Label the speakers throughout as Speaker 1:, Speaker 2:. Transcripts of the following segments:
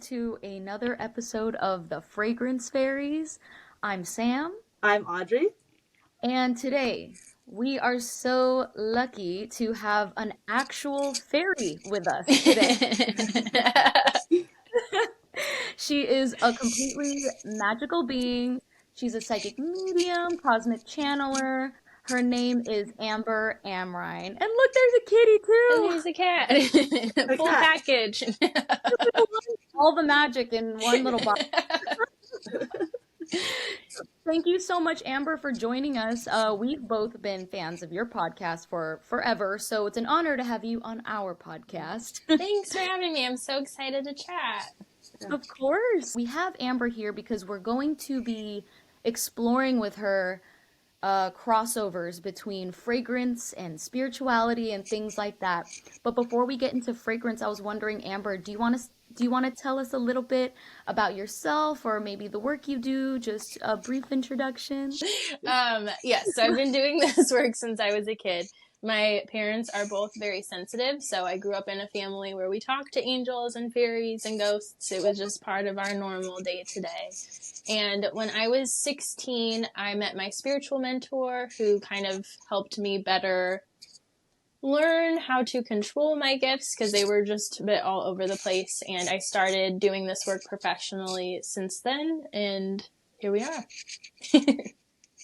Speaker 1: to another episode of the Fragrance Fairies. I'm Sam,
Speaker 2: I'm Audrey.
Speaker 1: and today we are so lucky to have an actual fairy with us today. She is a completely magical being. She's a psychic medium, cosmic channeler. Her name is Amrhein. And look, there's a kitty
Speaker 3: And
Speaker 1: too!
Speaker 3: there's a cat. Full package.
Speaker 1: All the magic in one little box. Thank you so much, Amber, for joining us. We've both been fans of your podcast for forever, so it's an honor to have you on our podcast.
Speaker 3: Thanks for having me. I'm so excited to chat.
Speaker 1: Of course. We have Amber here because we're going to be exploring with her crossovers between fragrance and spirituality and things like that. But before we get into fragrance, I was wondering, Amber, do you want to tell us a little bit about yourself or maybe the work you do? Just a brief introduction.
Speaker 3: Yes, so I've been doing this work since I was a kid. My parents are both very sensitive, so I grew up in a family where we talked to angels and fairies and ghosts. It was just part of our normal day-to-day. And when I was 16, I met my spiritual mentor who kind of helped me better learn how to control my gifts because they were just a bit all over the place. And I started doing this work professionally since then, and here we are.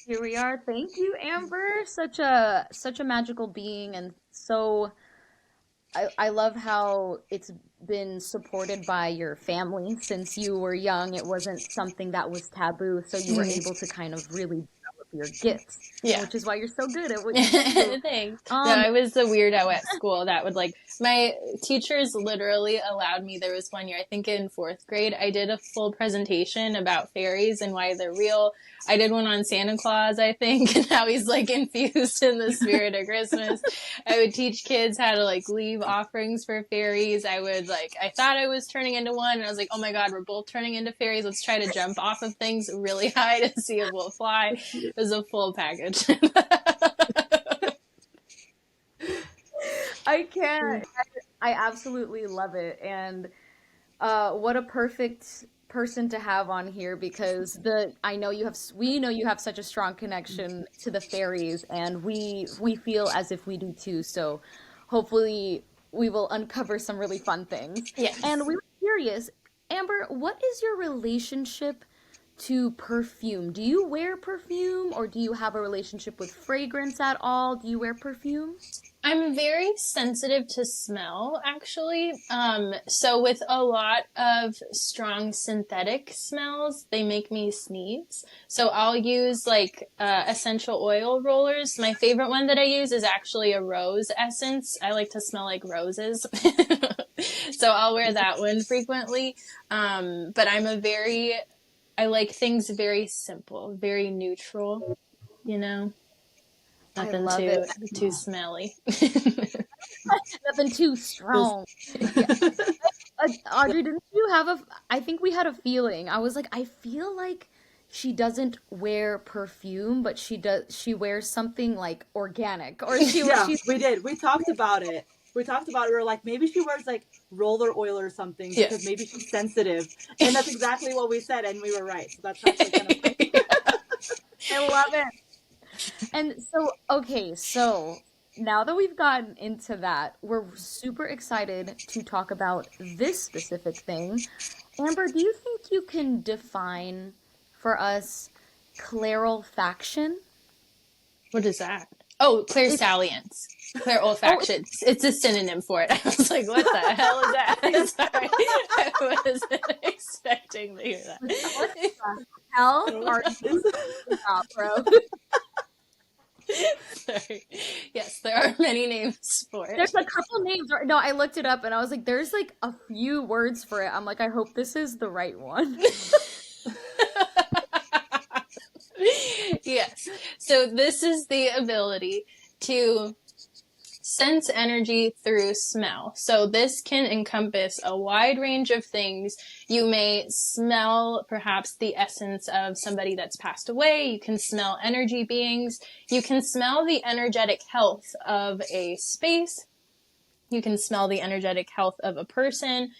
Speaker 1: Here we are. Thank you, Amber. Such a magical being, and so I love how it's been supported by your family since you were young. It wasn't something that was taboo, so you were able to kind of really develop your gifts.
Speaker 3: Yeah.
Speaker 1: Which is why you're so good at what you do.
Speaker 3: Thanks. No, I was the weirdo at school that would my teachers literally allowed me. There was one year, I think in 4th grade, I did a full presentation about fairies and why they're real. I did one on Santa Claus, I think, and how he's infused in the spirit of Christmas. I would teach kids how to leave offerings for fairies. I thought I was turning into one, and I was like, oh my God, we're both turning into fairies. Let's try to jump off of things really high to see if we'll fly. It was a full package.
Speaker 1: I can't. I absolutely love it. And what a perfect person to have on here because we know you have such a strong connection to the fairies, and we feel as if we do too. So hopefully we will uncover some really fun things.
Speaker 3: Yes.
Speaker 1: And we were curious, Amber, what is your relationship to perfume? Do you wear perfume, or do you have a relationship with fragrance at all? Do you wear perfume?
Speaker 3: I'm very sensitive to smell, actually. So with a lot of strong synthetic smells, they make me sneeze. So I'll use essential oil rollers. My favorite one that I use is actually a rose essence. I like to smell like roses. So I'll wear that one frequently. But I like things very simple, very neutral, Nothing too smelly.
Speaker 1: Nothing too strong. Audrey, didn't you have I think we had a feeling. I was like, I feel like she doesn't wear perfume, but she wears something organic. Or
Speaker 2: we did. We talked about it. We were like, maybe she wears roller oil or something because maybe she's sensitive. And that's exactly what we said, and we were right. So that's actually kind of funny.
Speaker 1: I love it. And so now that we've gotten into that, we're super excited to talk about this specific thing. Amber, do you think you can define for us clairolfaction?
Speaker 3: What is that? Oh, clairsalience. Clairolfaction. It's a synonym for it. I was like, what the hell is that? Sorry. I wasn't expecting to hear that.
Speaker 1: What the hell are you about, bro?
Speaker 3: Sorry. Yes, there are many names for it.
Speaker 1: There's a couple names. No, I looked it up and I was like, there's a few words for it. I'm like, I hope this is the right one.
Speaker 3: Yes. So this is the ability to sense energy through smell. So this can encompass a wide range of things. You may smell perhaps the essence of somebody that's passed away. You can smell energy beings. You can smell the energetic health of a space. You can smell the energetic health of a person.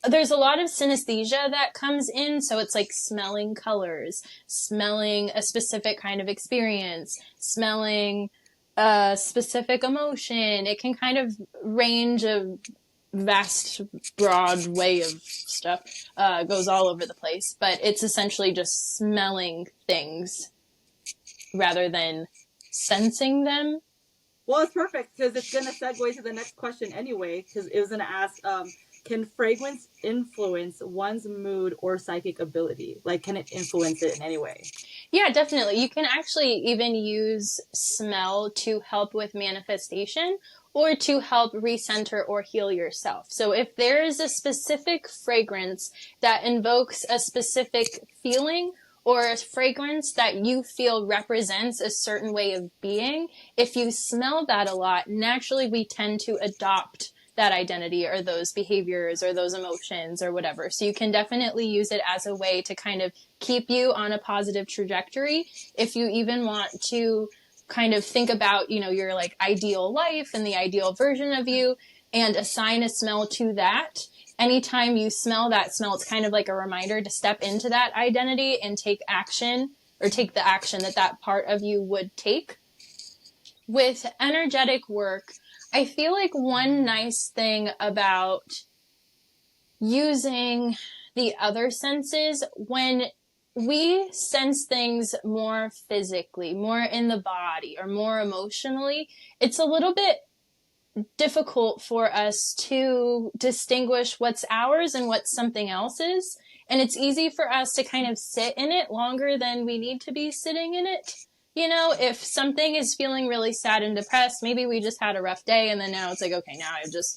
Speaker 3: there's a lot of synesthesia that comes in. So it's like smelling colors, smelling a specific kind of experience, smelling a specific emotion. It can kind of range a vast, broad way of stuff, goes all over the place. But it's essentially just smelling things rather than sensing them.
Speaker 2: Well, it's perfect because it's going to segue to the next question anyway, because it was going to ask, can fragrance influence one's mood or psychic ability? Like, can it influence it in any way?
Speaker 3: Yeah, definitely. You can actually even use smell to help with manifestation or to help recenter or heal yourself. So if there is a specific fragrance that invokes a specific feeling or a fragrance that you feel represents a certain way of being, if you smell that a lot, naturally we tend to adopt that identity or those behaviors or those emotions or whatever. So you can definitely use it as a way to kind of keep you on a positive trajectory. If you even want to kind of think about, you know, your like ideal life and the ideal version of you and assign a smell to that. Anytime you smell that smell, it's kind of like a reminder to step into that identity and take action or take the action that that part of you would take. With energetic work, I feel like one nice thing about using the other senses, when we sense things more physically, more in the body, or more emotionally, it's a little bit difficult for us to distinguish what's ours and what something else's. And it's easy for us to kind of sit in it longer than we need to be sitting in it. You know, if something is feeling really sad and depressed, maybe we just had a rough day and then now it's like, okay, now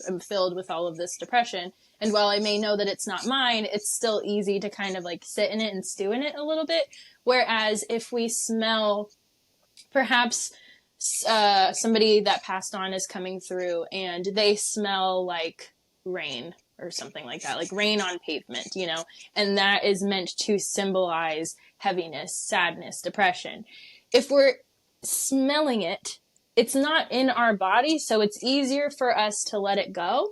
Speaker 3: I'm filled with all of this depression. And while I may know that it's not mine, it's still easy to kind of like sit in it and stew in it a little bit. Whereas if we smell perhaps somebody that passed on is coming through and they smell like rain or something like that, like rain on pavement, you know, and that is meant to symbolize heaviness, sadness, depression. If we're smelling it, it's not in our body, so it's easier for us to let it go,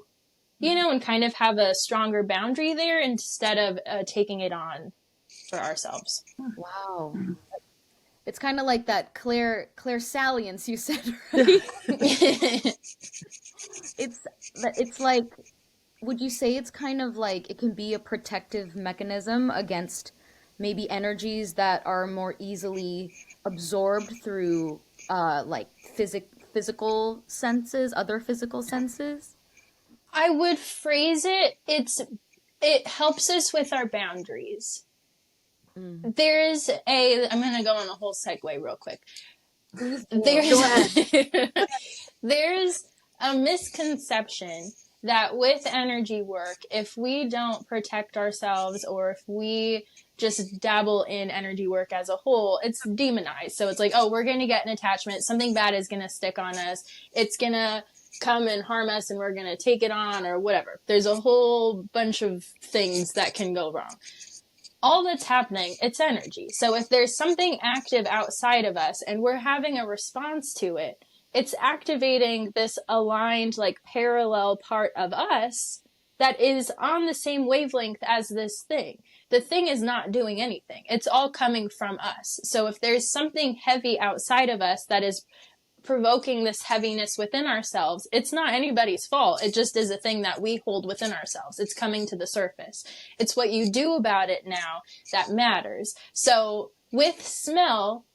Speaker 3: you know, and kind of have a stronger boundary there instead of taking it on for ourselves.
Speaker 1: Wow. It's kind of like that clairsalience you said, right? It's like, would you say it's kind of like it can be a protective mechanism against maybe energies that are more easily absorbed through like physical senses, other physical senses?
Speaker 3: I would phrase it helps us with our boundaries. There's I'm going to go on a whole segue real quick. There's a misconception that with energy work, if we don't protect ourselves or if we just dabble in energy work as a whole, it's demonized. So it's like, oh, we're going to get an attachment. Something bad is going to stick on us. It's going to come and harm us and we're going to take it on or whatever. There's a whole bunch of things that can go wrong. All that's happening, it's energy. So if there's something active outside of us and we're having a response to it, it's activating this aligned, like parallel part of us that is on the same wavelength as this thing. The thing is not doing anything. It's all coming from us. So if there's something heavy outside of us that is provoking this heaviness within ourselves, it's not anybody's fault. It just is a thing that we hold within ourselves. It's coming to the surface. It's what you do about it now that matters. So with smell,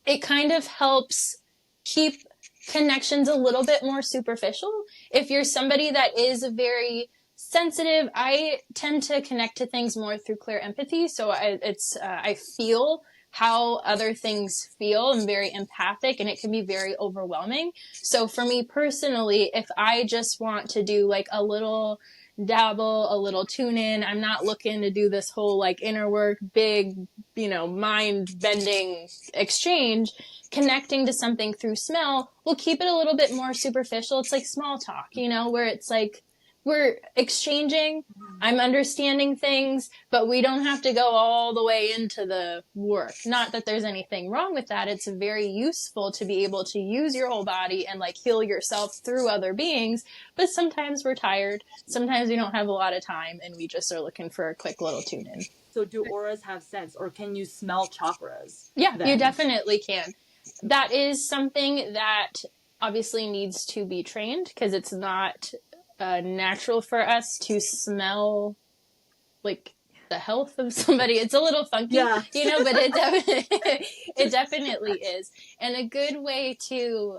Speaker 3: it kind of helps keep connections a little bit more superficial. If you're somebody that is very sensitive, I tend to connect to things more through clear empathy. So I feel how other things feel. I'm very empathic and it can be very overwhelming. So for me personally, if I just want to do like a little dabble, a little tune in, I'm not looking to do this whole like inner work, big, you know, mind bending exchange. Connecting to something through smell will keep it a little bit more superficial. It's like small talk, you know, where it's like, we're exchanging. I'm understanding things, but we don't have to go all the way into the work. Not that there's anything wrong with that. It's very useful to be able to use your whole body and like heal yourself through other beings. But sometimes we're tired. Sometimes we don't have a lot of time and we just are looking for a quick little tune in.
Speaker 2: So do auras have sense, or can you smell chakras?
Speaker 3: Yeah,
Speaker 2: then?
Speaker 3: You definitely can. That is something that obviously needs to be trained because it's not natural for us to smell like the health of somebody. It's a little funky,
Speaker 2: Yeah.
Speaker 3: you know, but it definitely is. And a good way to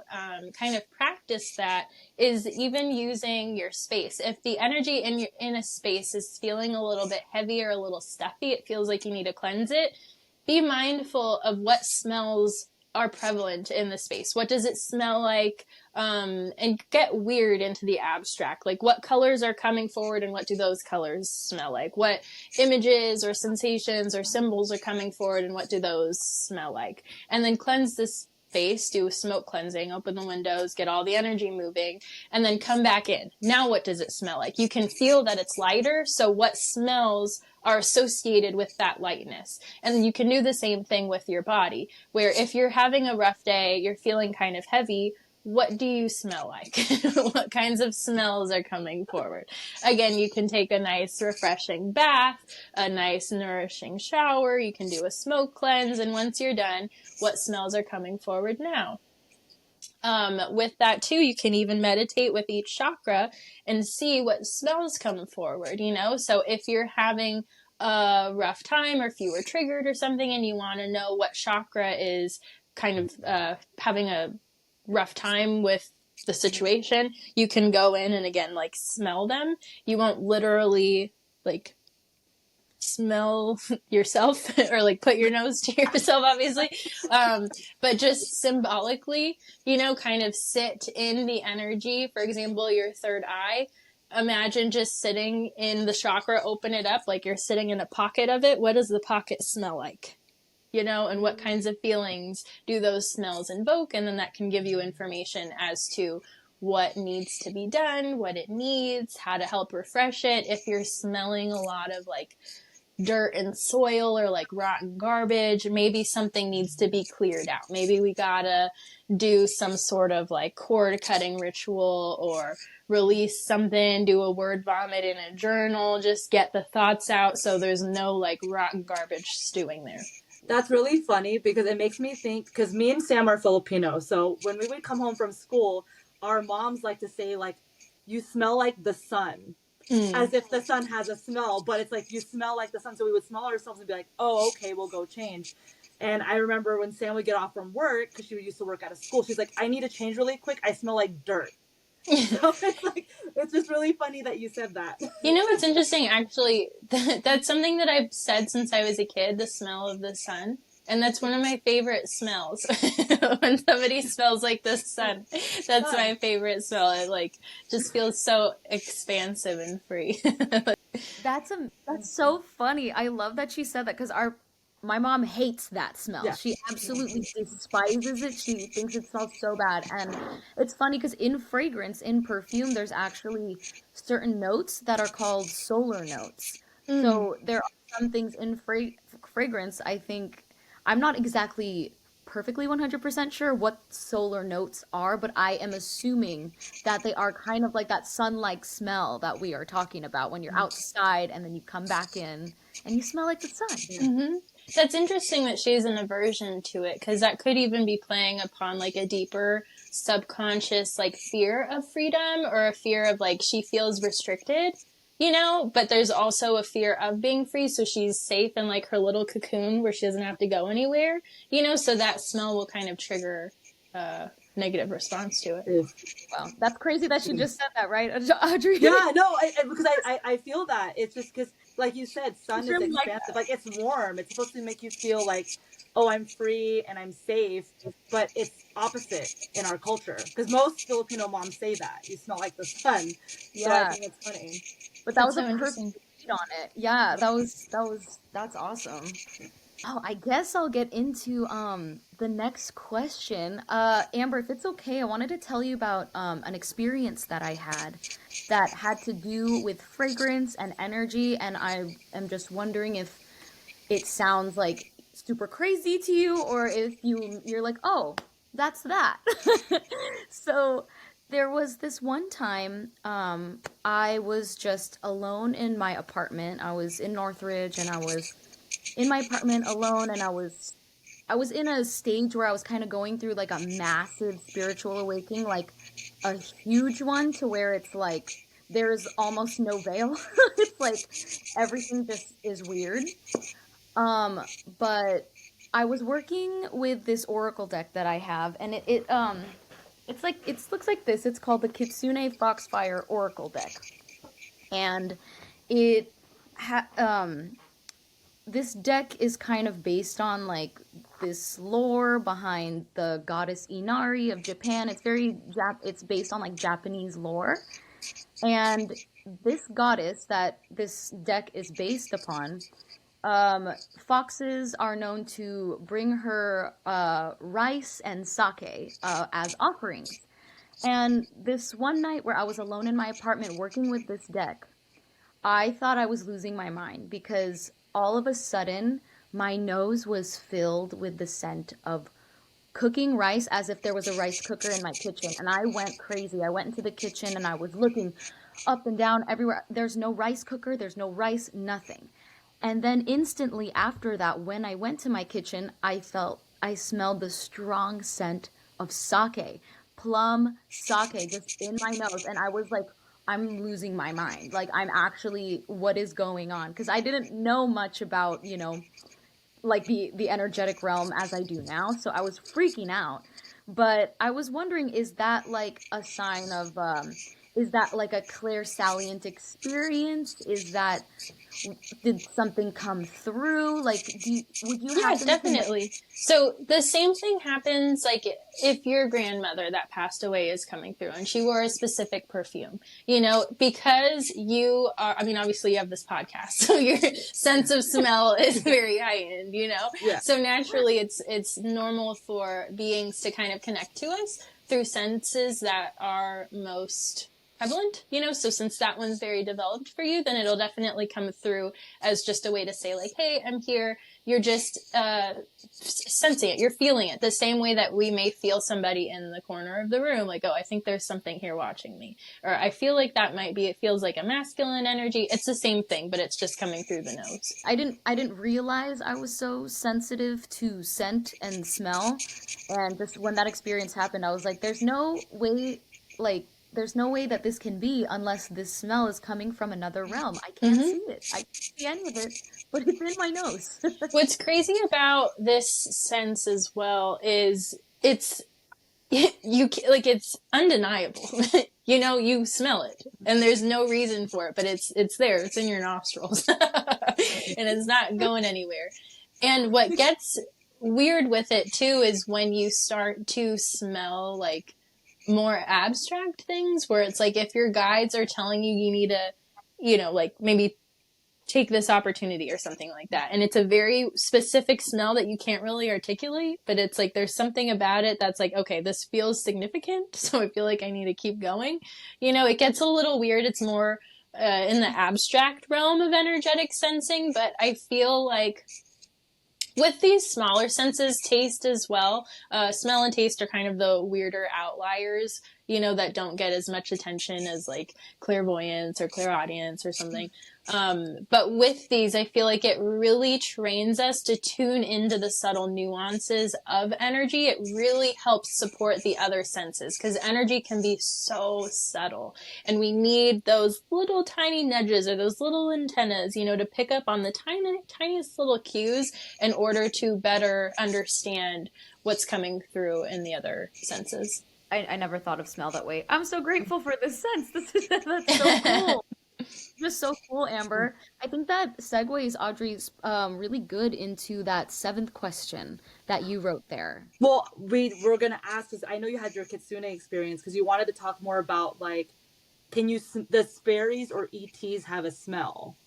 Speaker 3: kind of practice that is even using your space. If the energy in a space is feeling a little bit heavy or a little stuffy, it feels like you need to cleanse it. Be mindful of what smells are prevalent in the space. What does it smell like? And get weird into the abstract. Like what colors are coming forward and what do those colors smell like? What images or sensations or symbols are coming forward and what do those smell like? And then cleanse this space, do smoke cleansing, open the windows, get all the energy moving, and then come back in. Now what does it smell like? You can feel that it's lighter, so what smells are associated with that lightness. And you can do the same thing with your body, where if you're having a rough day, you're feeling kind of heavy, what do you smell like? What kinds of smells are coming forward? Again, you can take a nice refreshing bath, a nice nourishing shower, you can do a smoke cleanse, and once you're done, what smells are coming forward now? With that too, you can even meditate with each chakra and see what smells come forward, you know? So if you're having a rough time or if you were triggered or something and you want to know what chakra is kind of having a rough time with the situation, you can go in and again, like smell them. You won't literally like smell yourself or like put your nose to yourself, obviously. But just symbolically, you know, kind of sit in the energy. For example, your third eye. Imagine just sitting in the chakra, open it up like you're sitting in a pocket of it. What does the pocket smell like? You know, and what kinds of feelings do those smells invoke? And then that can give you information as to what needs to be done, what it needs, how to help refresh it. If you're smelling a lot of like dirt and soil or like rotten garbage, maybe something needs to be cleared out. Maybe we gotta do some sort of like cord cutting ritual or release something, do a word vomit in a journal, just get the thoughts out so there's no like rotten garbage stewing there.
Speaker 2: That's really funny because it makes me think, because me and Sam are Filipino. So when we would come home from school, our moms like to say, like, you smell like the sun. As if the sun has a smell, but it's like you smell like the sun. So we would smell ourselves and be like, oh, okay, we'll go change. And I remember when Sam would get off from work, because she used to work at a school, she's like, I need to change really quick. I smell like dirt. So it's like, it's just really funny that you said that.
Speaker 3: You know what's interesting, actually? That's something that I've said since I was a kid, the smell of the sun. And that's one of my favorite smells. When somebody smells like the sun, that's my favorite smell. It like just feels so expansive and free.
Speaker 1: That's so funny. I love that she said that because my mom hates that smell.
Speaker 2: Yeah.
Speaker 1: She absolutely despises it. She thinks it smells so bad. And it's funny because in fragrance, in perfume, there's actually certain notes that are called solar notes. So there are some things in fragrance, I think, I'm not exactly perfectly 100% sure what solar notes are, but I am assuming that they are kind of like that sun-like smell that we are talking about when you're outside and then you come back in and you smell like the sun.
Speaker 3: Mm-hmm. That's interesting that she has an aversion to it, because that could even be playing upon like a deeper subconscious like fear of freedom or a fear of like she feels restricted, you know, but there's also a fear of being free, so she's safe in like her little cocoon where she doesn't have to go anywhere, you know, so that smell will kind of trigger negative response to it.
Speaker 1: Wow, that's crazy that she just said that, right, Audrey?
Speaker 2: Yeah, no, because I feel that. It's just because, like you said, sun is expansive. Like, it's warm. It's supposed to make you feel like, oh, I'm free and I'm safe. But it's opposite in our culture. Because most Filipino moms say that. You smell like the sun. So I think it's funny.
Speaker 1: But that was
Speaker 3: so
Speaker 1: a perfect read on it. Yeah, that's awesome. Oh, I guess I'll get into the next question. Amber, if it's okay, I wanted to tell you about an experience that I had to do with fragrance and energy, and I am just wondering if it sounds like super crazy to you or if you're like, "Oh, that's that." So there was this one time I was just alone in my apartment. I was in Northridge and I was in my apartment alone and I was in a stage where I was kind of going through like a massive spiritual awakening, like a huge one to where it's like there's almost no veil. It's like everything just is weird. Um, but I was working with this oracle deck that I have, and it's like it looks like this. It's called the Kitsune Foxfire Oracle deck, and it ha this deck is kind of based on like this lore behind the goddess Inari of Japan. It's based on like Japanese lore. And this goddess that this deck is based upon, foxes are known to bring her rice and sake as offerings. And this one night where I was alone in my apartment working with this deck, I thought I was losing my mind because all of a sudden my nose was filled with the scent of cooking rice as if there was a rice cooker in my kitchen. And I went crazy. I went into the kitchen and I was looking up and down everywhere. There's no rice cooker, there's no rice, nothing. And then instantly after that, when I went to my kitchen, I smelled the strong scent of sake, plum sake just in my nose. And I was like, I'm losing my mind. Like, I'm actually, what is going on? Because I didn't know much about, like the energetic realm as I do now. So I was freaking out. But I was wondering, is that like a sign of is that like a clairsalient experience? Is that did something come through? Like would you
Speaker 3: Yeah,
Speaker 1: happen to know?
Speaker 3: definitely. So the same thing happens like if your grandmother that passed away is coming through and she wore a specific perfume, because you are, I mean, obviously you have this podcast, so your sense of smell is very high end.
Speaker 2: Yeah.
Speaker 3: So naturally it's normal for beings to kind of connect to us through senses that are most prevalent. So since that one's very developed for you, then it'll definitely come through as just a way to say like, hey, I'm here. You're just sensing it. You're feeling it the same way that we may feel somebody in the corner of the room. Like, oh, I think there's something here watching me. Or I feel like that might be, it feels like a masculine energy. It's the same thing, but it's just coming through the nose.
Speaker 1: I didn't realize I was so sensitive to scent and smell. And just when that experience happened, I was like, there's no way that this can be unless this smell is coming from another realm. I can't
Speaker 3: Mm-hmm.
Speaker 1: see it. I can't see any of it, but it's in my nose.
Speaker 3: What's crazy about this sense as well is it's it's undeniable. You smell it and there's no reason for it, but it's there. It's in your nostrils and it's not going anywhere. And what gets weird with it too is when you start to smell like more abstract things where it's like if your guides are telling you need to, like maybe take this opportunity or something like that. And it's a very specific smell that you can't really articulate, but it's like there's something about it that's like, okay, this feels significant. So I feel like I need to keep going. It gets a little weird. It's more in the abstract realm of energetic sensing, but I feel like with these smaller senses, taste as well, smell and taste are kind of the weirder outliers, that don't get as much attention as like clairvoyance or clairaudience or something. But with these, I feel like it really trains us to tune into the subtle nuances of energy. It really helps support the other senses because energy can be so subtle and we need those little tiny nudges or those little antennas, to pick up on the tiniest little cues in order to better understand what's coming through in the other senses.
Speaker 1: I never thought of smell that way. I'm so grateful for this sense. That's so cool. Just so cool, Amber. I think that segues Audrey's really good into that seventh question that you wrote there.
Speaker 2: Well, we were gonna ask because I know you had your kitsune experience because you wanted to talk more about like, does fairies or ETs have a smell?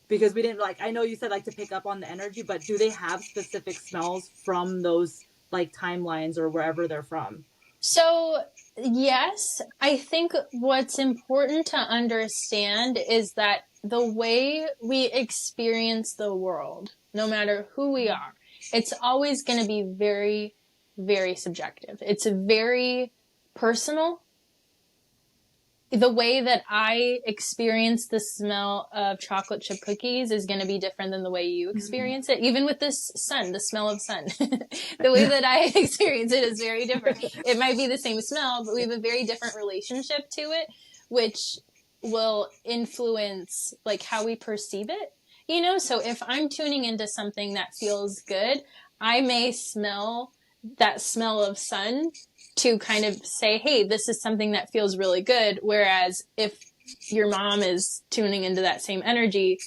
Speaker 2: Because we didn't like, I know you said like to pick up on the energy, but do they have specific smells from those like timelines or wherever they're from?
Speaker 3: So, yes, I think what's important to understand is that the way we experience the world, no matter who we are, it's always going to be very, very subjective. It's very personal. The way that I experience the smell of chocolate chip cookies is going to be different than the way you experience it. Even with this sun, the smell of sun, the way that I experience it is very different. It might be the same smell, but we have a very different relationship to it, which will influence like how we perceive it. You know, so if I'm tuning into something that feels good, I may smell that smell of sun to kind of say, hey, this is something that feels really good. Whereas if your mom is tuning into that same energy,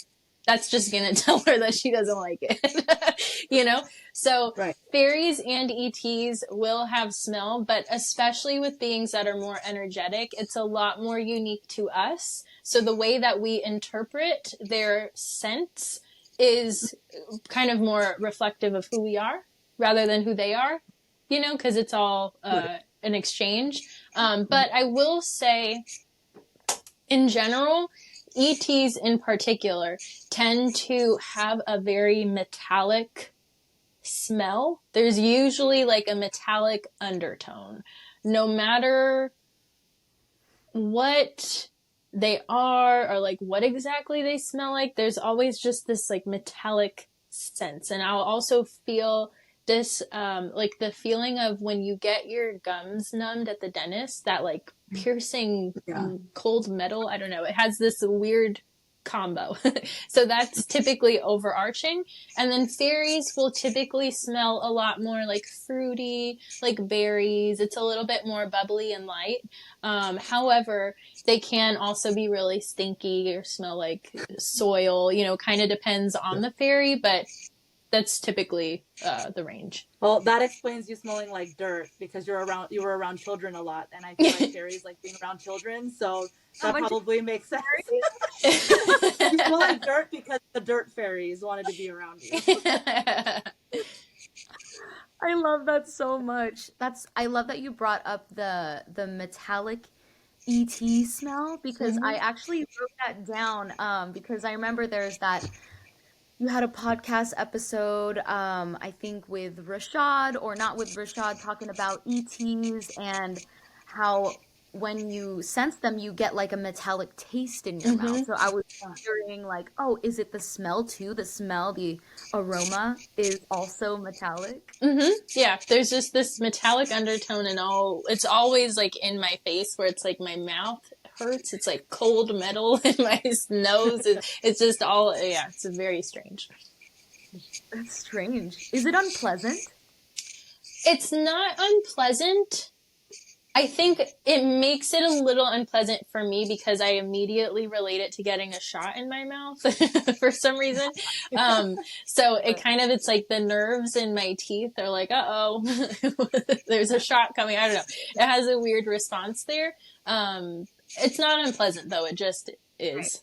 Speaker 3: that's just going to tell her that she doesn't like it, you know? So
Speaker 2: Right.
Speaker 3: fairies and ETs will have smell, but especially with beings that are more energetic, it's a lot more unique to us. So the way that we interpret their scents is kind of more reflective of who we are rather than who they are, you know, because it's all an exchange. But I will say, in general, ETs in particular tend to have a very metallic smell. There's usually like a metallic undertone. No matter what they are or like what exactly they smell like, there's always just this like metallic sense. And I'll also feel this like the feeling of when you get your gums numbed at the dentist, that like piercing cold metal. I don't know. It has this weird combo. So that's typically overarching. And then fairies will typically smell a lot more like fruity, like berries. It's a little bit more bubbly and light. However, they can also be really stinky or smell like soil, you know, kind of depends on the fairy, but that's typically the range.
Speaker 2: Well, that explains you smelling like dirt because you were around children a lot, and I feel like fairies like being around children, so that probably makes sense. You smell like dirt because the dirt fairies wanted to be around you.
Speaker 1: I love that so much. I love that you brought up the metallic ET smell because I actually wrote that down because I remember there's that you had a podcast episode, I think with Rashad or not with Rashad, talking about ETs and how when you sense them, you get like a metallic taste in your mouth. So I was wondering, like, oh, is it the smell too? The smell, the aroma is also metallic.
Speaker 3: Yeah, there's just this metallic undertone and it's always like in my face where it's like my mouth hurts. It's like cold metal in my nose. It's just all, yeah, it's very strange.
Speaker 1: That's strange. Is it unpleasant?
Speaker 3: It's not unpleasant. I think it makes it a little unpleasant for me because I immediately relate it to getting a shot in my mouth for some reason. So it's like the nerves in my teeth are like, uh-oh, there's a shot coming. I don't know. It has a weird response there. It's not unpleasant though. It just is.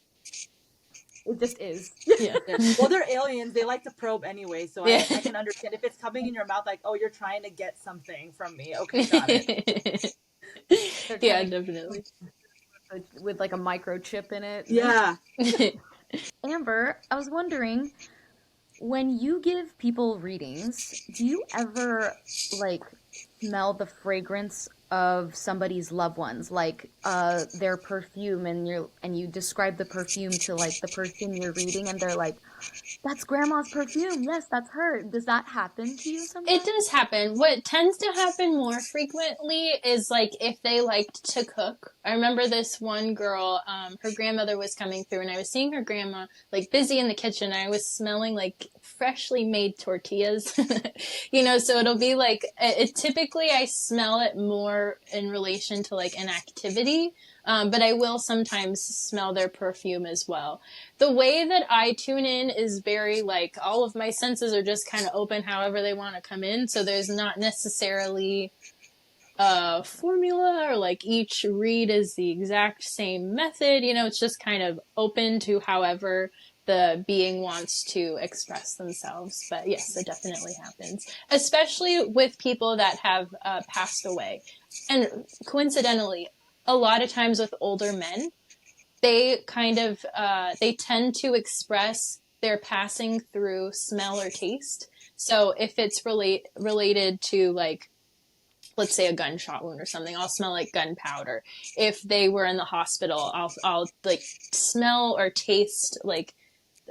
Speaker 1: It just is.
Speaker 3: Yeah.
Speaker 2: Well, they're aliens. They like to probe anyway, so I can understand if it's coming in your mouth like, oh, you're trying to get something from me. Okay, got it.
Speaker 3: Yeah, definitely.
Speaker 1: With like a microchip in it.
Speaker 2: Yeah.
Speaker 1: Amber, I was wondering, when you give people readings, do you ever like smell the fragrance of somebody's loved ones, like their perfume, and you describe the perfume to like the person you're reading, and they're like, "That's grandma's perfume. Yes, that's her." Does that happen to you sometimes?
Speaker 3: It does happen. What tends to happen more frequently is like if they liked to cook. I remember this one girl, her grandmother was coming through and I was seeing her grandma like busy in the kitchen. I was smelling like freshly made tortillas, you know, so it'll be like, typically I smell it more in relation to like an activity. But I will sometimes smell their perfume as well. The way that I tune in is very like all of my senses are just kind of open however they want to come in. So there's not necessarily a formula or like each read is the exact same method. You know, it's just kind of open to however the being wants to express themselves. But yes, it definitely happens, especially with people that have passed away. And coincidentally, a lot of times with older men, they kind of they tend to express their passing through smell or taste. So if it's related to, like, let's say a gunshot wound or something, I'll smell like gunpowder. If they were in the hospital, I'll like smell or taste like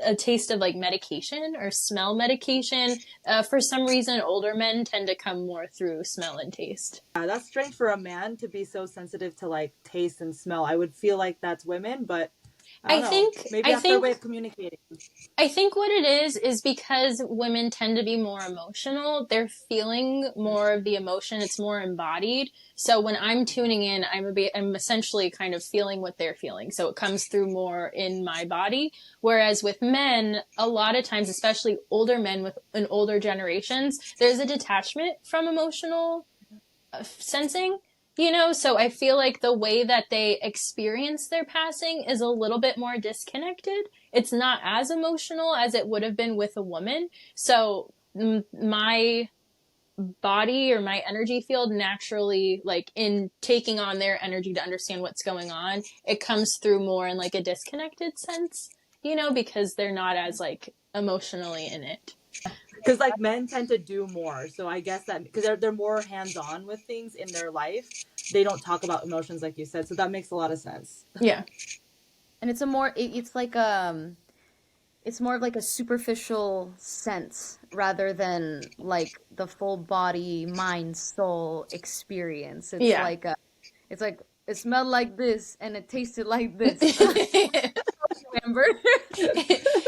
Speaker 3: a taste of like medication or smell medication. For some reason, older men tend to come more through smell and taste.
Speaker 2: That's strange for a man to be so sensitive to like taste and smell. I would feel like that's women, but I don't know. Maybe that's their way of communicating.
Speaker 3: I think what it is because women tend to be more emotional. They're feeling more of the emotion. It's more embodied. So when I'm tuning in, I'm essentially kind of feeling what they're feeling. So it comes through more in my body. Whereas with men, a lot of times, especially older men in older generations, there's a detachment from emotional sensing. So I feel like the way that they experience their passing is a little bit more disconnected. It's not as emotional as it would have been with a woman. So my body or my energy field naturally, like in taking on their energy to understand what's going on, it comes through more in like a disconnected sense, because they're not as like emotionally in it.
Speaker 2: Because like men tend to do more, so I guess that because they're more hands-on with things in their life, they don't talk about emotions like you said. So that makes a lot of sense.
Speaker 3: Yeah,
Speaker 1: And it's it's more of like a superficial sense rather than like the full body, mind, soul experience.
Speaker 3: yeah.
Speaker 1: It's like it smelled like this and it tasted like this. Remember?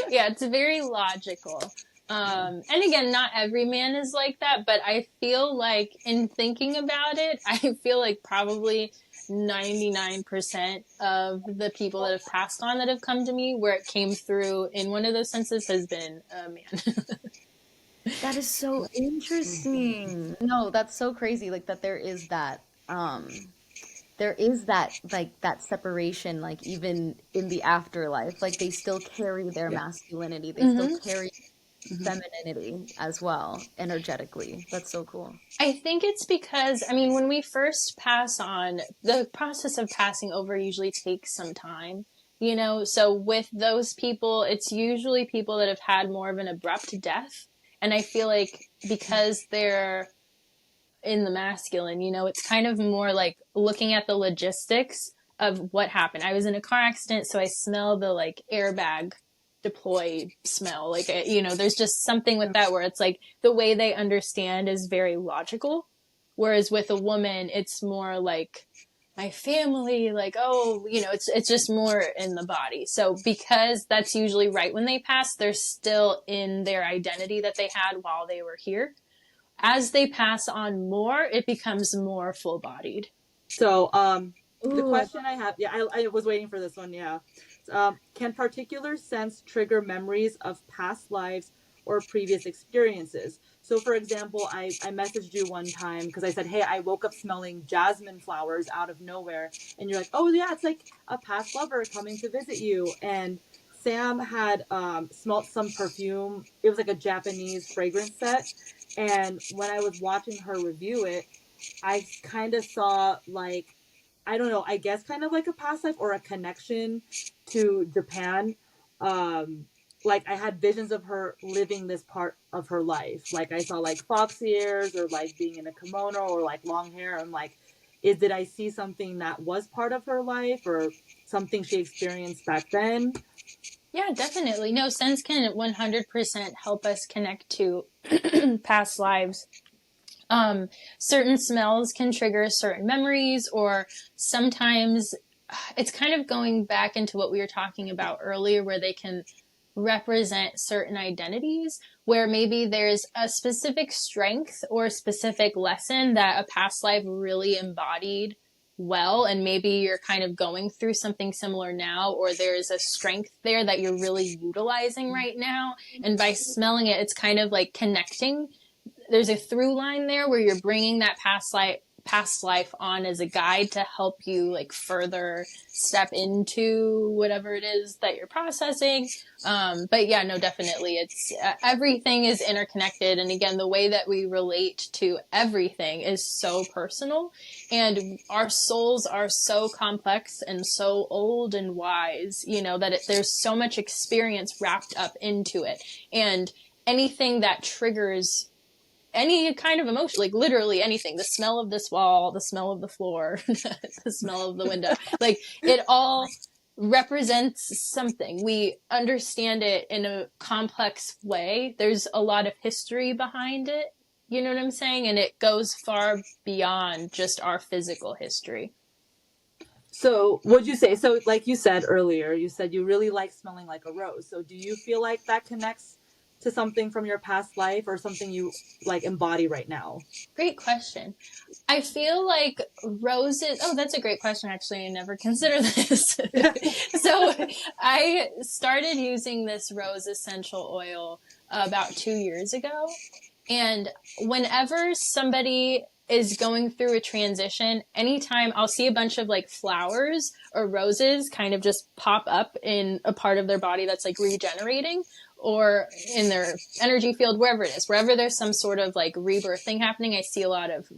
Speaker 3: Yeah, it's very logical. And again, not every man is like that, but I feel like in thinking about it, I feel like probably 99% of the people that have passed on that have come to me, where it came through in one of those senses, has been a man.
Speaker 1: That is so interesting. No, that's so crazy. Like that there is that like that separation, like even in the afterlife. Like they still carry their masculinity. They still carry femininity as well, energetically. That's so cool.
Speaker 3: I think it's because, when we first pass on, the process of passing over usually takes some time, So with those people, it's usually people that have had more of an abrupt death. And I feel like because they're in the masculine, it's kind of more like looking at the logistics of what happened. I was in a car accident, so I smell the like airbag deploy smell. Like, there's just something with that where it's like the way they understand is very logical. Whereas with a woman, it's more like my family, like, oh, it's just more in the body. So because that's usually right when they pass, they're still in their identity that they had while they were here. As they pass on more, it becomes more full bodied.
Speaker 2: So, the question I have, I was waiting for this one. Yeah. Can particular scents trigger memories of past lives or previous experiences? So, for example, I messaged you one time because I said, hey, I woke up smelling jasmine flowers out of nowhere. And you're like, oh, yeah, it's like a past lover coming to visit you. And Sam had smelt some perfume. It was like a Japanese fragrance set. And when I was watching her review it, I kind of saw like, I don't know, I guess kind of like a past life or a connection to Japan. Like I had visions of her living this part of her life. Like I saw like fox ears or like being in a kimono or like long hair. I'm like, did I see something that was part of her life or something she experienced back then?
Speaker 3: Yeah, definitely. No, scents can 100% help us connect to past lives. Certain smells can trigger certain memories, or sometimes it's kind of going back into what we were talking about earlier, where they can represent certain identities, where maybe there's a specific strength or a specific lesson that a past life really embodied well, and maybe you're kind of going through something similar now, or there's a strength there that you're really utilizing right now, and by smelling it, it's kind of like connecting. There's a through line there where you're bringing that past life on as a guide to help you like further step into whatever it is that you're processing. But yeah, no, definitely. It's everything is interconnected. And again, the way that we relate to everything is so personal, and our souls are so complex and so old and wise, you know, that there's so much experience wrapped up into it. And anything that triggers any kind of emotion, like literally anything, the smell of this wall, the smell of the floor, the smell of the window, like it all represents something. We understand it in a complex way. There's a lot of history behind it. You know what I'm saying? And it goes far beyond just our physical history.
Speaker 2: So would you say, so like you said earlier, you said you really like smelling like a rose. So do you feel like that connects to something from your past life or something you like embody right now?
Speaker 3: Great question. I feel like roses. Oh, that's a great question. Actually, I never considered this. So I started using this rose essential oil about 2 years ago. And whenever somebody is going through a transition, anytime I'll see a bunch of like flowers or roses kind of just pop up in a part of their body that's like regenerating, or in their energy field, wherever it is, wherever there's some sort of like rebirth thing happening, I see a lot of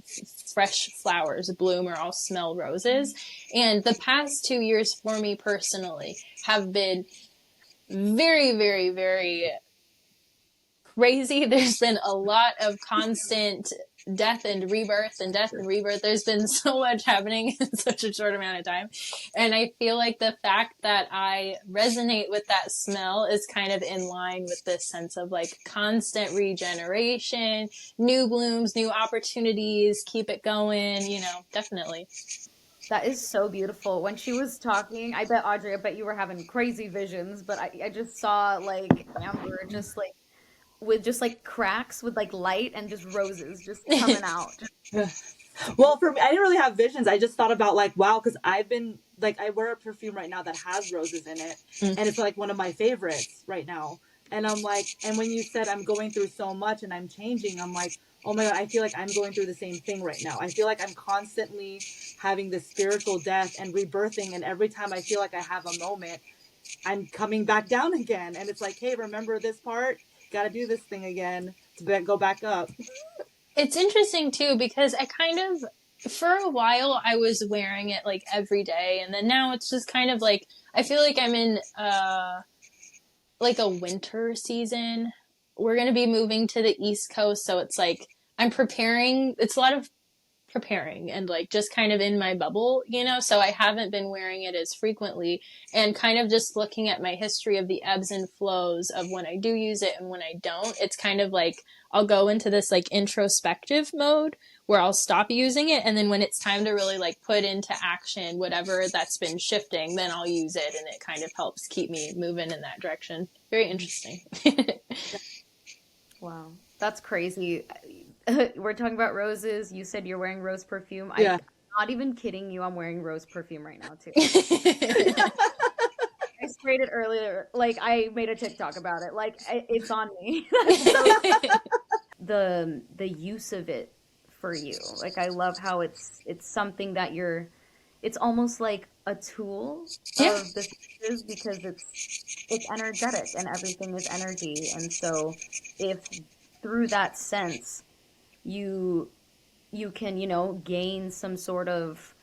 Speaker 3: fresh flowers bloom, or I'll smell roses. And the past 2 years for me personally have been very, very, very crazy. There's been a lot of constant death and rebirth and death and rebirth. There's been so much happening in such a short amount of time. And I feel like the fact that I resonate with that smell is kind of in line with this sense of like constant regeneration, new blooms, new opportunities, keep it going, you know, definitely.
Speaker 1: That is so beautiful. When she was talking, I bet Audrey, I bet you were having crazy visions, but I just saw like Amber just like with just like cracks with like light and just roses just coming out.
Speaker 2: Well, for me, I didn't really have visions. I just thought about like, wow, because I've been like, I wear a perfume right now that has roses in it, and it's like one of my favorites right now. And I'm like, and when you said I'm going through so much and I'm changing, I'm like, oh my God, I feel like I'm going through the same thing right now. I feel like I'm constantly having this spiritual death and rebirthing, and every time I feel like I have a moment, I'm coming back down again. And it's like, hey, remember this part? Got to do this thing again to go back up.
Speaker 3: It's interesting too, because I kind of, for a while, I was wearing it like every day. And then now it's just kind of like, I feel like I'm in, like a winter season. We're going to be moving to the East Coast. So it's like, I'm preparing. It's a lot of preparing and like just kind of in my bubble, you know, so I haven't been wearing it as frequently, and kind of just looking at my history of the ebbs and flows of when I do use it and when I don't. It's kind of like I'll go into this like introspective mode where I'll stop using it, and then when it's time to really like put into action whatever that's been shifting, then I'll use it, and it kind of helps keep me moving in that direction. Very interesting.
Speaker 1: Wow, that's crazy. We're talking about roses. You said you're wearing rose perfume.
Speaker 2: Yeah.
Speaker 1: I'm not even kidding you. I'm wearing rose perfume right now too. I sprayed it earlier. Like I made a TikTok about it. Like it's on me. So the use of it for you. Like I love how it's something that you're. It's almost like a tool
Speaker 3: Yeah.
Speaker 1: of the senses because it's energetic and everything is energy. And so if through that sense you you can, gain some sort of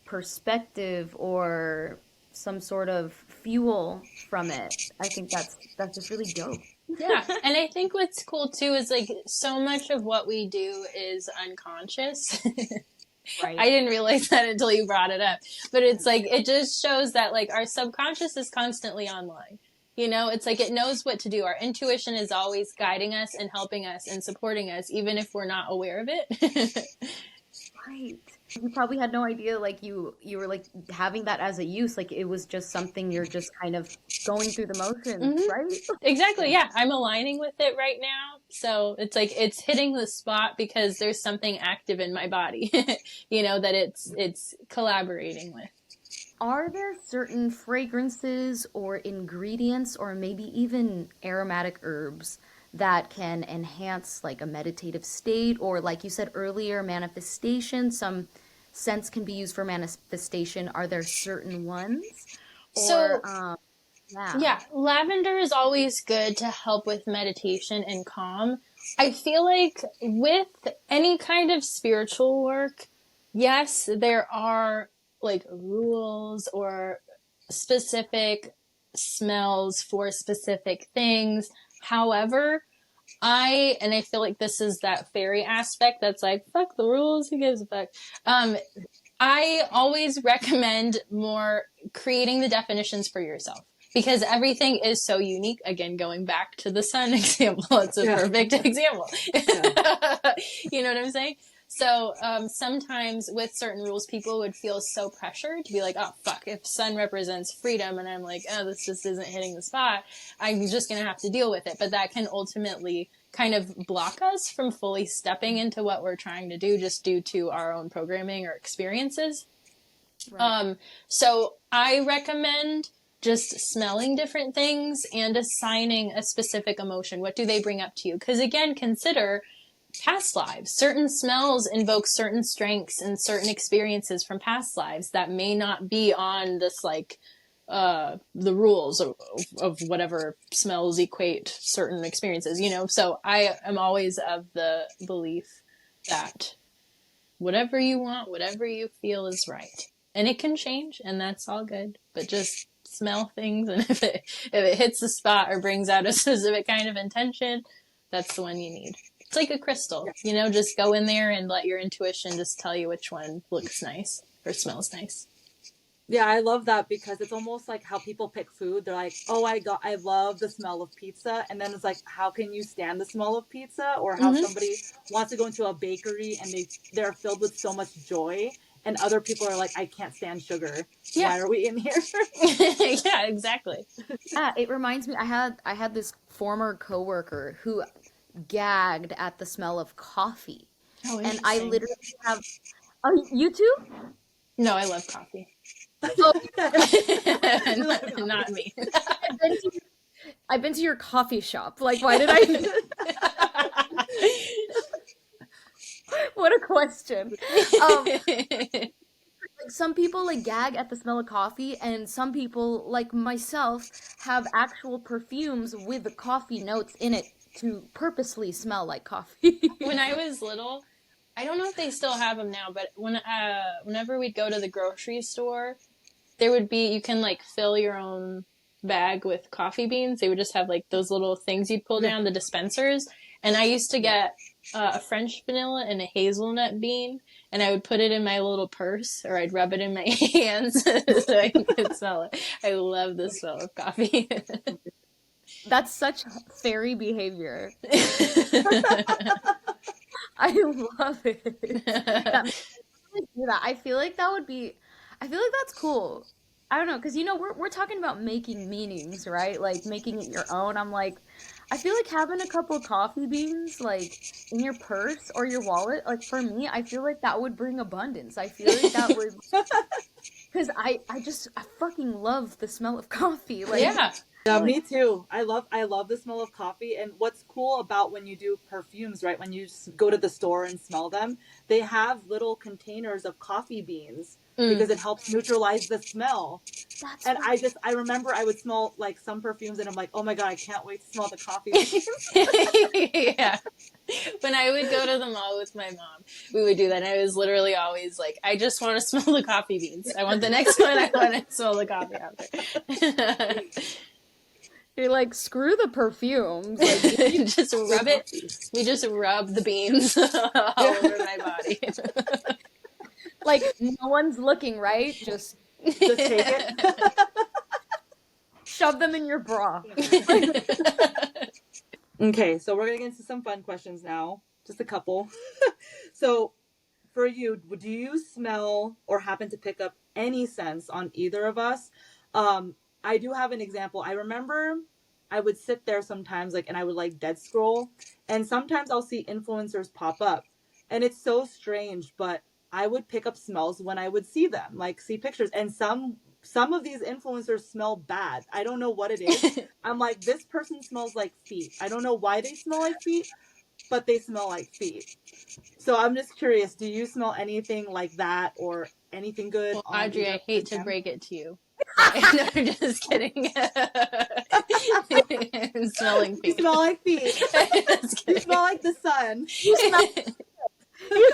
Speaker 1: perspective or some sort of fuel from it. I think that's just really dope.
Speaker 3: Yeah, and I think what's cool too is like so much of what we do is unconscious.
Speaker 1: Right.
Speaker 3: I didn't realize that until you brought it up. But it's like it just shows that like our subconscious is constantly online. You know, it's like it knows what to do. Our intuition is always guiding us and helping us and supporting us even if we're not aware of it.
Speaker 1: Right. You probably had no idea like you were like having that as a use, like it was just something you're just kind of going through the motions,
Speaker 3: Hmm.
Speaker 1: right?
Speaker 3: Exactly. Yeah, I'm aligning with it right now. So it's like it's hitting the spot because there's something active in my body, you know, that it's collaborating with.
Speaker 1: Are there certain fragrances or ingredients or maybe even aromatic herbs that can enhance like a meditative state, or like you said earlier, manifestation. Some scents can be used for manifestation. Are there certain ones? Or
Speaker 3: So
Speaker 1: yeah.
Speaker 3: yeah, lavender is always good to help with meditation and calm. I feel like with any kind of spiritual work, yes, there are like rules or specific smells for specific things. However, I feel like this is that fairy aspect that's like, fuck the rules, who gives a fuck? I always recommend more creating the definitions for yourself because everything is so unique. Again, going back to the sun example, it's a perfect example. You know what I'm saying? So sometimes with certain rules, people would feel so pressured to be like, oh, fuck, if sun represents freedom and I'm like, oh, this just isn't hitting the spot, I'm just going to have to deal with it. But that can ultimately kind of block us from fully stepping into what we're trying to do just due to our own programming or experiences.
Speaker 1: Right.
Speaker 3: So I recommend just smelling different things and assigning a specific emotion. What do they bring up to you? Because again, consider past lives. Certain smells invoke certain strengths and certain experiences from past lives that may not be on this like the rules of whatever smells equate certain experiences, you know? So I am always of the belief that whatever you want, whatever you feel is right. And it can change and that's all good, but just smell things. And if it hits the spot or brings out a specific kind of intention, that's the one you need. It's like a crystal, you know, just go in there and let your intuition just tell you which one looks nice or smells nice.
Speaker 2: Yeah, I love that because it's almost like how people pick food. They're like, "Oh, I love the smell of pizza," and then it's like, "How can you stand the smell of pizza?" Or how somebody wants to go into a bakery and they're filled with so much joy, and other people are like, "I can't stand sugar.
Speaker 3: Yeah.
Speaker 2: Why are we in here?"
Speaker 3: Yeah, exactly.
Speaker 1: Yeah, it reminds me, I had this former coworker who gagged at the smell of coffee.
Speaker 3: Oh,
Speaker 1: And I
Speaker 3: interesting.
Speaker 1: literally have, oh, you too?
Speaker 3: No, I love coffee.
Speaker 1: Oh,
Speaker 3: Not me.
Speaker 1: I've been to, I've been to your coffee shop. Like, why did I? What a question. Like some people like gag at the smell of coffee, and some people, like myself, have actual perfumes with the coffee notes in it to purposely smell like coffee.
Speaker 3: When I was little, I don't know if they still have them now, but whenever we'd go to the grocery store, there would be, you can like fill your own bag with coffee beans. They would just have like those little things you'd pull down, the dispensers. And I used to get a French vanilla and a hazelnut bean, and I would put it in my little purse, or I'd rub it in my hands so I could smell it. I love the smell of coffee.
Speaker 1: That's such fairy behavior. I love it. That makes me do that. I feel like that's cool. I don't know, because we're talking about making meanings, right? Like making it your own. I'm like, I feel like having a couple coffee beans like in your purse or your wallet, like for me, I feel like that would bring abundance. I feel like that would, because I fucking love the smell of coffee. Like,
Speaker 3: Yeah.
Speaker 2: Yeah, me too. I love the smell of coffee. And what's cool about when you do perfumes, right? When you go to the store and smell them, they have little containers of coffee beans because it helps neutralize the smell.
Speaker 1: that's
Speaker 2: And
Speaker 1: right.
Speaker 2: I remember I would smell like some perfumes and I'm like, "Oh my God, I can't wait to smell the coffee beans."
Speaker 3: Yeah. When I would go to the mall with my mom, we would do that. And I was literally always like, I just want to smell the coffee beans. I want the next one. I want to smell the coffee after.
Speaker 1: You're like, screw the perfumes. Like,
Speaker 3: Just rub it. We just rub the beans all over my body.
Speaker 1: like no one's looking, right? Just
Speaker 2: Just take it.
Speaker 1: shove them in your bra.
Speaker 2: Okay, so we're gonna get into some fun questions now. Just a couple. So, for you, do you smell or happen to pick up any scents on either of us? I do have an example. I remember I would sit there sometimes, like, and I would like dead scroll, and sometimes I'll see influencers pop up, and it's so strange, but I would pick up smells when I would see them, like see pictures, and some of these influencers smell bad. I don't know what it is. I'm like, this person smells like feet. I don't know why they smell like feet, but they smell like feet. So I'm just curious, do you smell anything like that or anything good
Speaker 3: Well,
Speaker 2: on
Speaker 3: Audrey,
Speaker 2: either
Speaker 3: I
Speaker 2: of
Speaker 3: hate to
Speaker 2: them?
Speaker 3: break it to you. No, I'm just kidding. I'm smelling
Speaker 2: You
Speaker 3: feet.
Speaker 2: smell like feet.
Speaker 3: Just
Speaker 2: You
Speaker 3: kidding.
Speaker 2: smell like the sun.
Speaker 1: You smell. You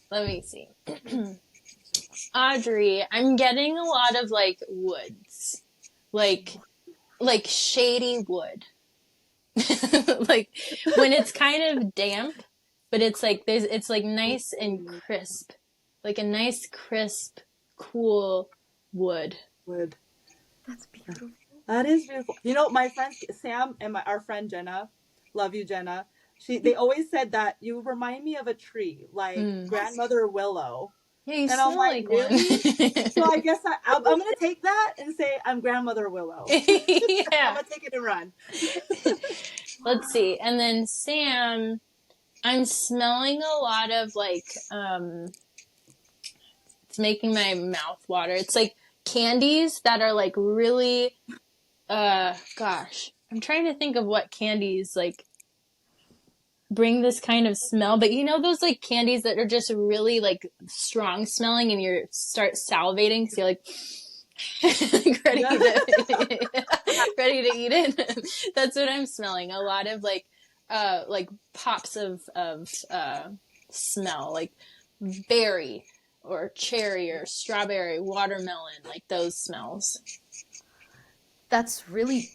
Speaker 3: Let me see. Audrey, I'm getting a lot of like woods. Like shady wood. Like when it's kind of damp, but it's like it's like nice and crisp. Like a nice crisp, cool wood.
Speaker 2: Wood.
Speaker 1: That's beautiful.
Speaker 2: That is beautiful. You know, my friends Sam and our friend Jenna, love you, Jenna. They always said that you remind me of a tree, like grandmother willow.
Speaker 3: Yeah, you
Speaker 2: And I'm
Speaker 3: smell
Speaker 2: like,
Speaker 3: like one.
Speaker 2: really? So I guess I'm gonna take that and say I'm grandmother willow. I'm
Speaker 3: Yeah.
Speaker 2: gonna take it and run.
Speaker 3: Let's see. And then Sam, I'm smelling a lot of like it's making my mouth water. It's like candies that are like really gosh. I'm trying to think of what candies like bring this kind of smell, but you know those like candies that are just really like strong smelling and you start salivating because you're like like ready to ready to eat it. That's what I'm smelling. A lot of like pops of smell, like berry or cherry or strawberry, watermelon, like those smells.
Speaker 1: That's really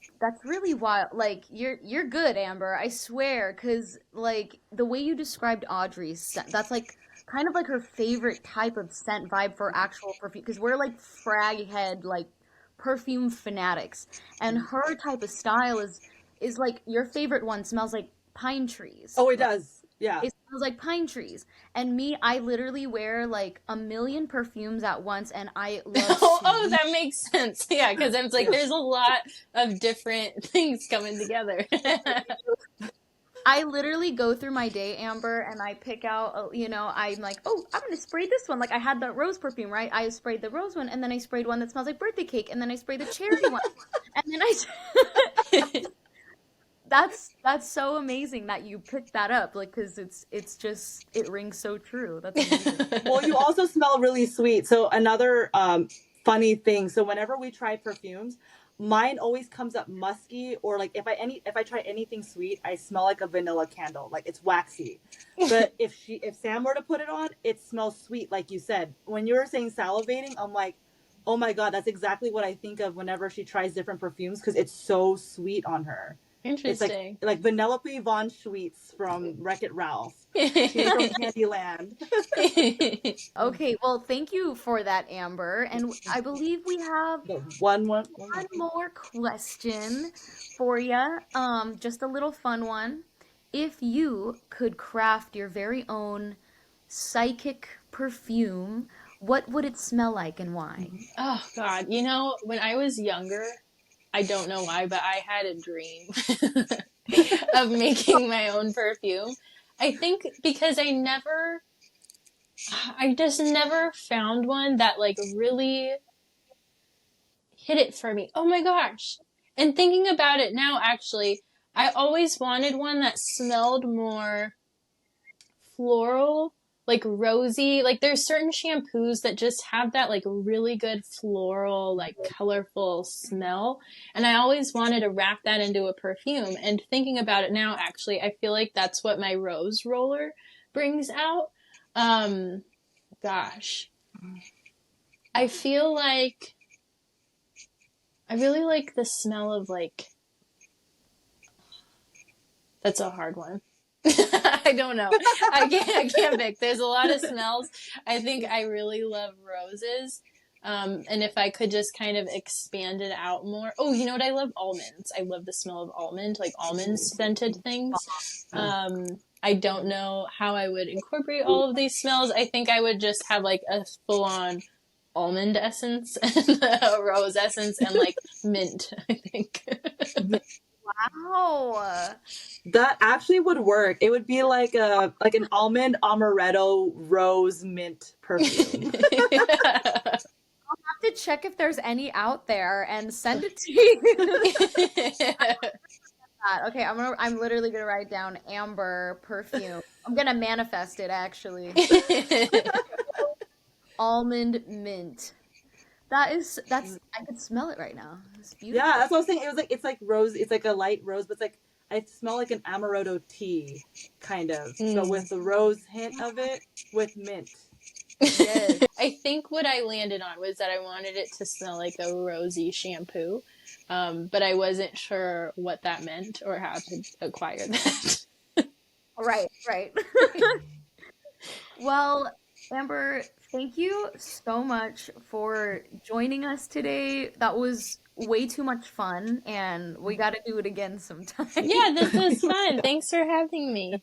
Speaker 1: wild. Like you're good, Amber. I swear, because like the way you described Audrey's scent, that's like kind of like her favorite type of scent vibe for actual perfume. Because we're like frag head like perfume fanatics, and her type of style is like your favorite one smells like pine trees.
Speaker 2: Oh, it
Speaker 1: Right?
Speaker 2: does. Yeah.
Speaker 1: It smells like pine trees. And me, I literally wear like a million perfumes at once, and I love
Speaker 3: Oh,
Speaker 1: sweet.
Speaker 3: that makes sense. Yeah, because I was like, there's a lot of different things coming together.
Speaker 1: I literally go through my day, Amber, and I pick out, I'm like, oh, I'm gonna spray this one. Like I had the rose perfume, right? I sprayed the rose one, and then I sprayed one that smells like birthday cake, and then I sprayed the cherry one, and then that's so amazing that you picked that up, like, because it's just it rings so true. That's amazing.
Speaker 2: Well, you also smell really sweet. So another funny thing. So whenever we try perfumes, mine always comes up musky, or like if I try anything sweet, I smell like a vanilla candle, like it's waxy. But if Sam were to put it on, it smells sweet, like you said. When you were saying salivating, I'm like, oh my god, that's exactly what I think of whenever she tries different perfumes because it's so sweet on her. It's
Speaker 3: Interesting.
Speaker 2: like Vanellope Von Schweetz from Wreck-It Ralph. She's from Candyland.
Speaker 1: Okay, well, thank you for that, Amber, and I believe we have
Speaker 2: The one
Speaker 1: one more question for you. Just a little fun one. If you could craft your very own psychic perfume, what would it smell like and why?
Speaker 3: Oh God, you know, when I was younger, I don't know why, but I had a dream of making my own perfume. I think because I just never found one that like really hit it for me. Oh my gosh. And thinking about it now, actually, I always wanted one that smelled more floral, like rosy. Like there's certain shampoos that just have that like really good floral, like colorful smell. And I always wanted to wrap that into a perfume. And thinking about it now, actually, I feel like that's what my rose roller brings out. Gosh. I feel like I really like the smell of like, that's a hard one. I don't know. I can't pick. There's a lot of smells. I think I really love roses. And if I could just kind of expand it out more. Oh, you know what? I love almonds. I love the smell of almond, like almond scented things. I don't know how I would incorporate all of these smells. I think I would just have like a full on almond essence and rose essence and like mint, I think.
Speaker 1: Wow.
Speaker 2: That actually would work. It would be like an almond amaretto rose mint perfume.
Speaker 1: Have to check if there's any out there and send it to you. Okay, I'm literally gonna write down amber perfume. I'm gonna manifest it actually. Almond mint. I could smell it right now. It's beautiful.
Speaker 2: Yeah, that's what I was saying. It's like rose. It's like a light rose, but it's like I smell like an amaretto tea, kind of, but with the rose hint of it with mint.
Speaker 1: Yes.
Speaker 3: I think what I landed on was that I wanted it to smell like a rosy shampoo, but I wasn't sure what that meant or how to acquire that.
Speaker 1: Right. Well, Amber, thank you so much for joining us today. That was way too much fun, and we got to do it again sometime.
Speaker 3: Yeah, this was fun. Thanks for having me.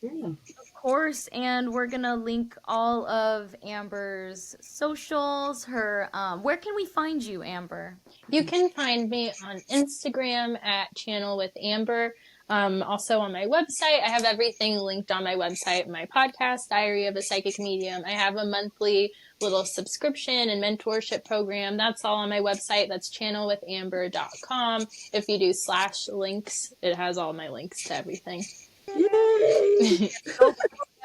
Speaker 2: Yeah.
Speaker 1: Of course, and we're gonna link all of Amber's socials, her where can we find you, Amber?
Speaker 3: You can find me on Instagram at Channel with Amber. Also on my website, I have everything linked on my website. My podcast, Diary of a Psychic Medium. I have a monthly little subscription and mentorship program. That's all on my website. That's channelwithamber.com. If you do /links, it has all my links to everything.
Speaker 2: Yay!
Speaker 1: Go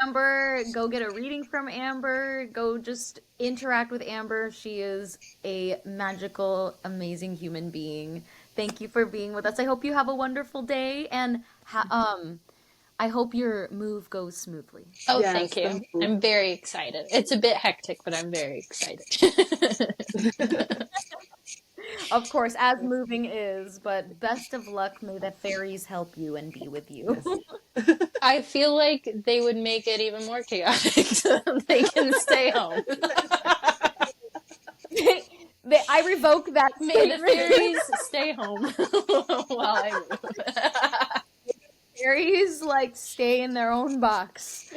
Speaker 1: Amber, go get a reading from Amber, go just interact with Amber. She is a magical, amazing human being. Thank you for being with us. I hope you have a wonderful day, and I hope your move goes smoothly.
Speaker 3: Oh,
Speaker 2: Yes,
Speaker 3: thank you.
Speaker 2: thank you.
Speaker 3: I'm very excited. It's a bit hectic, but I'm very excited.
Speaker 1: Of course, as moving is, but best of luck. May the fairies help you and be with you.
Speaker 3: I feel like they would make it even more chaotic so they can stay home.
Speaker 1: I revoke that
Speaker 3: May the
Speaker 1: statement.
Speaker 3: fairies stay home while I move.
Speaker 1: Fairies like stay in their own box.